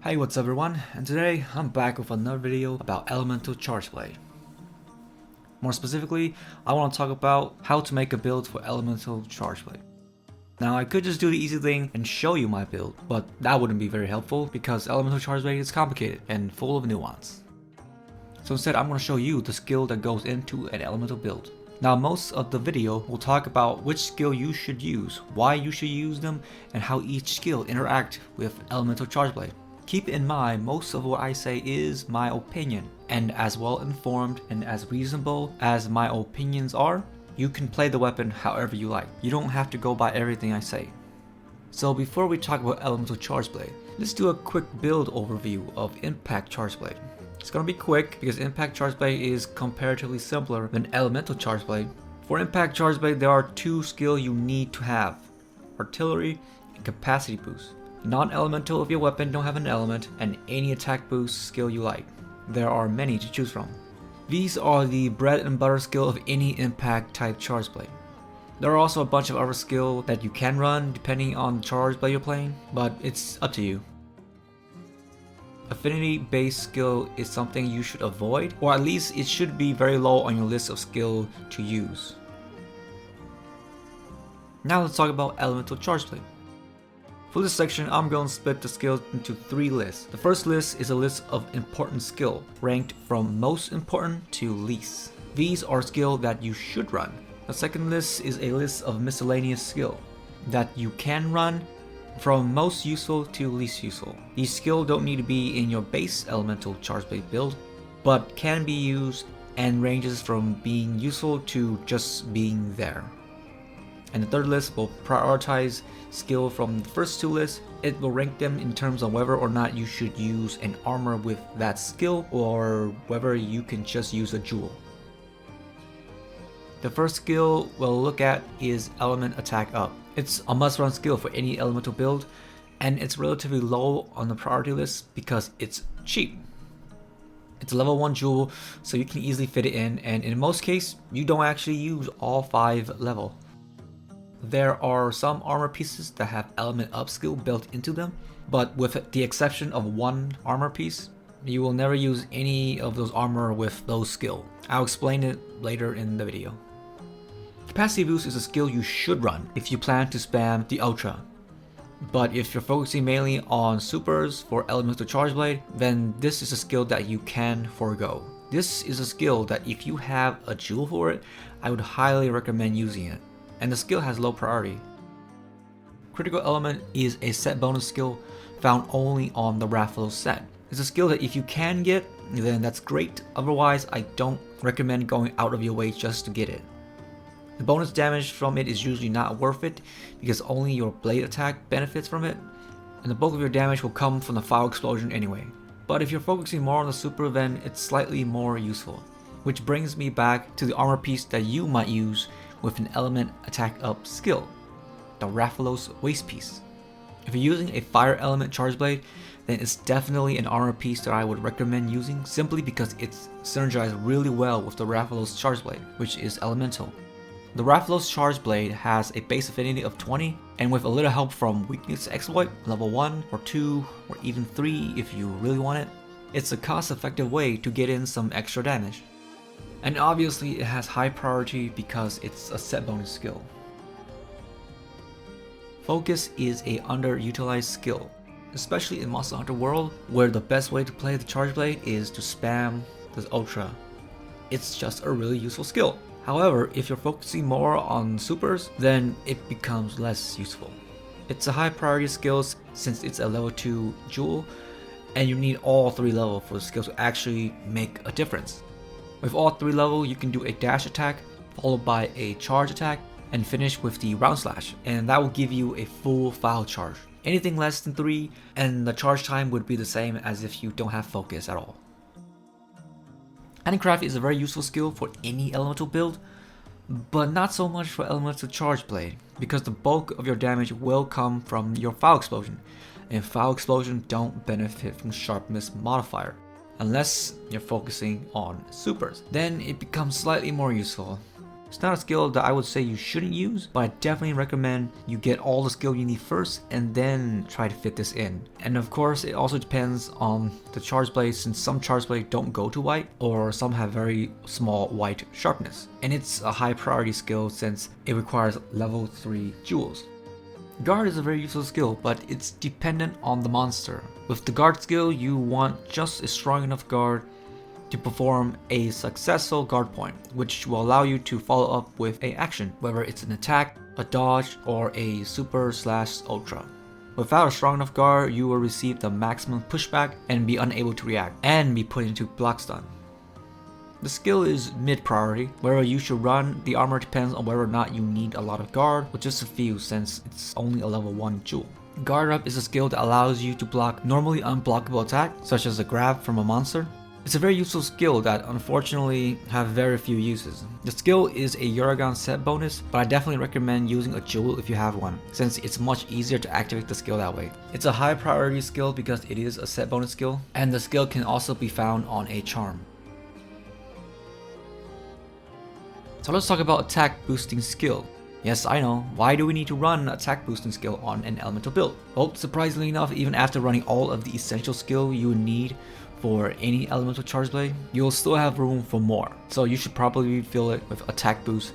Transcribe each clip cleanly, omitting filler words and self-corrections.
Hey, what's up everyone, and today I'm back with another video about Elemental Charge Blade. More specifically, I want to talk about how to make a build for Elemental Charge Blade. Now I could just do the easy thing and show you my build, but that wouldn't be very helpful because Elemental Charge Blade is complicated and full of nuance. So instead I'm going to show you the skill that goes into an Elemental build. Now most of the video will talk about which skill you should use, why you should use them, and how each skill interact with Elemental Charge Blade. Keep in mind, most of what I say is my opinion, and as well informed and as reasonable as my opinions are, you can play the weapon however you like. You don't have to go by everything I say. So before we talk about Elemental Charge Blade, let's do a quick build overview of Impact Charge Blade. It's gonna be quick because Impact Charge Blade is comparatively simpler than Elemental Charge Blade. For Impact Charge Blade, there are two skills you need to have: Artillery and Capacity Boost. Non-elemental if your weapon don't have an element, and any attack boost skill you like. There are many to choose from. These are the bread and butter skill of any impact type charge blade. There are also a bunch of other skill that you can run depending on the charge blade you're playing, but it's up to you. Affinity based skill is something you should avoid, or at least it should be very low on your list of skill to use. Now let's talk about Elemental Charge Blade. For this section, I'm going to split the skills into three lists. The first list is a list of important skill, ranked from most important to least. These are skills that you should run. The second list is a list of miscellaneous skill that you can run, from most useful to least useful. These skills don't need to be in your base Elemental Charge Blade build, but can be used and ranges from being useful to just being there. And the third list will prioritize skill from the first two lists. It will rank them in terms of whether or not you should use an armor with that skill or whether you can just use a jewel. The first skill we'll look at is Element Attack Up. It's a must-run skill for any elemental build, and it's relatively low on the priority list because it's cheap. It's a level 1 jewel, so you can easily fit it in, and in most cases, you don't actually use all 5 level. There are some armor pieces that have element up skill built into them, but with the exception of one armor piece, you will never use any of those armor with those skill. I'll explain it later in the video. Capacity Boost is a skill you should run if you plan to spam the Ultra. But if you're focusing mainly on supers for Elemental Charge Blade, then this is a skill that you can forego. This is a skill that if you have a jewel for it, I would highly recommend using it. And the skill has low priority. Critical Element is a set bonus skill found only on the Rathalos set. It's a skill that if you can get, then that's great. Otherwise, I don't recommend going out of your way just to get it. The bonus damage from it is usually not worth it because only your blade attack benefits from it, and the bulk of your damage will come from the fire explosion anyway. But if you're focusing more on the super, then it's slightly more useful. Which brings me back to the armor piece that you might use with an Element Attack Up skill, the Rathalos Waist Piece. If you're using a Fire Element Charge Blade, then it's definitely an armor piece that I would recommend using simply because it's synergized really well with the Rathalos Charge Blade, which is elemental. The Rathalos Charge Blade has a base affinity of 20, and with a little help from Weakness Exploit, level 1 or 2 or even 3 if you really want it, it's a cost-effective way to get in some extra damage. And obviously it has high priority because it's a set bonus skill. Focus is a underutilized skill, especially in Monster Hunter World, where the best way to play the Charge Blade is to spam the Ultra. It's just a really useful skill. However, if you're focusing more on supers, then it becomes less useful. It's a high priority skill since it's a level 2 jewel, and you need all 3 levels for the skill to actually make a difference. With all 3 levels, you can do a dash attack, followed by a charge attack, and finish with the round slash, and that will give you a full file charge. Anything less than 3, and the charge time would be the same as if you don't have focus at all. Handicraft is a very useful skill for any elemental build, but not so much for Elemental Charge Blade, because the bulk of your damage will come from your file explosion, and file explosion don't benefit from sharpness modifier. Unless you're focusing on supers, then it becomes slightly more useful. It's not a skill that I would say you shouldn't use, but I definitely recommend you get all the skill you need first and then try to fit this in. And of course, it also depends on the charge blade, since some charge blades don't go to white, or some have very small white sharpness. And it's a high priority skill since it requires level 3 jewels. Guard is a very useful skill, but it's dependent on the monster. With the guard skill, you want just a strong enough guard to perform a successful guard point, which will allow you to follow up with an action, whether it's an attack, a dodge, or a super/ultra. Without a strong enough guard, you will receive the maximum pushback and be unable to react, and be put into block stun. The skill is mid priority. Whether you should run the armor depends on whether or not you need a lot of guard, or just a few since it's only a level 1 jewel. Guard up is a skill that allows you to block normally unblockable attack, such as a grab from a monster. It's a very useful skill that unfortunately have very few uses. The skill is a Uragan set bonus, but I definitely recommend using a jewel if you have one, since it's much easier to activate the skill that way. It's a high priority skill because it is a set bonus skill, and the skill can also be found on a charm. So let's talk about attack boosting skill. Yes, I know, why do we need to run an attack boosting skill on an elemental build? Well, surprisingly enough, even after running all of the essential skill you would need for any elemental charge blade, you'll still have room for more. So you should probably fill it with attack boost.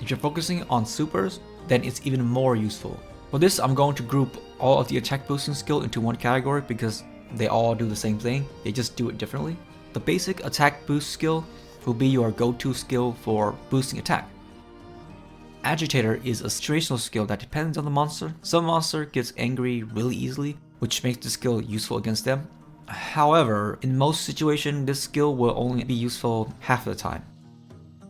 If you're focusing on supers, then it's even more useful. For this, I'm going to group all of the attack boosting skill into one category because they all do the same thing, they just do it differently. The basic attack boost skill will be your go-to skill for boosting attack. Agitator is a situational skill that depends on the monster. Some monster gets angry really easily, which makes the skill useful against them. However, in most situations, this skill will only be useful half of the time.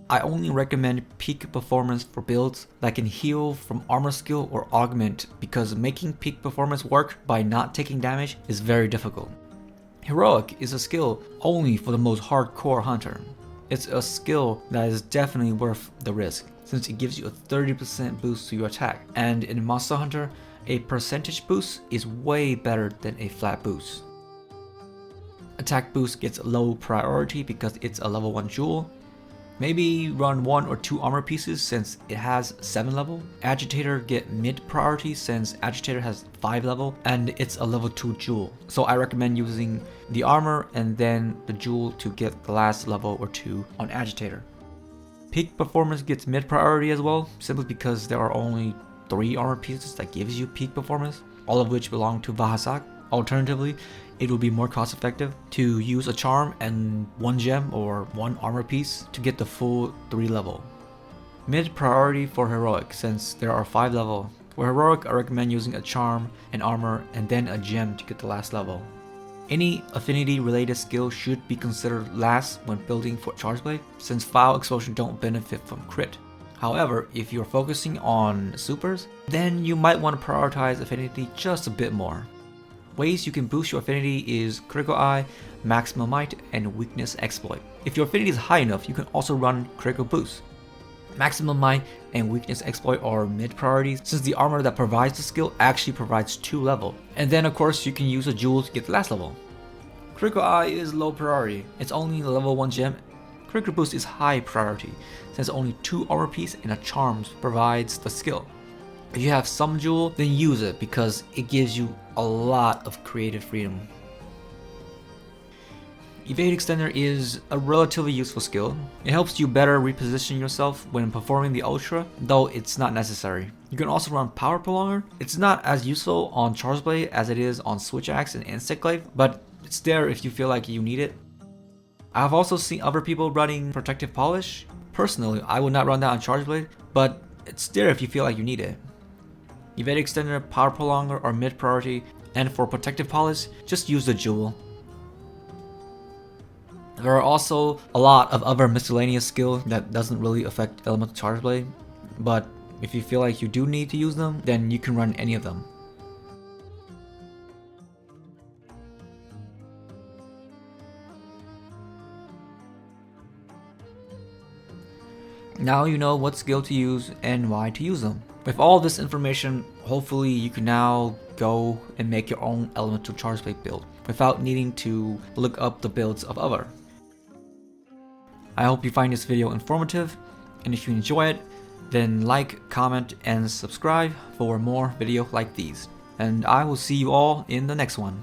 I only recommend peak performance for builds that can heal from armor skill or augment, because making peak performance work by not taking damage is very difficult. Heroic is a skill only for the most hardcore hunter. It's a skill that is definitely worth the risk, since it gives you a 30% boost to your attack, and in Monster Hunter, a percentage boost is way better than a flat boost. Attack boost gets low priority because it's a level 1 jewel. Maybe run 1 or 2 armor pieces since it has 7 level. Agitator get mid priority since Agitator has 5 level and it's a level 2 jewel. So I recommend using the armor and then the jewel to get the last level or 2 on Agitator. Peak performance gets mid priority as well, simply because there are only 3 armor pieces that gives you peak performance, all of which belong to Bahasak. Alternatively, it would be more cost effective to use a charm and 1 gem or 1 armor piece to get the full 3 level. Mid priority for heroic, since there are 5 level. For heroic, I recommend using a charm, an armor, and then a gem to get the last level. Any affinity related skill should be considered last when building for charge blade, since foul explosion don't benefit from crit. However, if you're focusing on supers, then you might want to prioritize affinity just a bit more. Ways you can boost your affinity is Critical Eye, Maximum Might, and Weakness Exploit. If your affinity is high enough, you can also run Critical Boost. Maximum Might and Weakness Exploit are mid priorities, since the armor that provides the skill actually provides 2 level. And then of course you can use a jewel to get the last level. Critical Eye is low priority, it's only a level 1 gem. Critical Boost is high priority, since only 2 armor piece and a charm provides the skill. If you have some jewel, then use it because it gives you a lot of creative freedom. Evade Extender is a relatively useful skill. It helps you better reposition yourself when performing the Ultra, though it's not necessary. You can also run Power Prolonger. It's not as useful on Charge Blade as it is on Switch Axe and Insect Glaive, but it's there if you feel like you need it. I've also seen other people running Protective Polish. Personally, I would not run that on Charge Blade, but it's there if you feel like you need it. Evade Extender, Power Prolonger are mid priority, and for Protective Polish, just use the jewel. There are also a lot of other miscellaneous skills that doesn't really affect Elemental Charge Blade, but if you feel like you do need to use them, then you can run any of them. Now you know what skill to use and why to use them. With all this information, hopefully you can now go and make your own Elemental Charge Blade build without needing to look up the builds of other. I hope you find this video informative. And if you enjoy it, then like, comment, and subscribe for more videos like these. And I will see you all in the next one.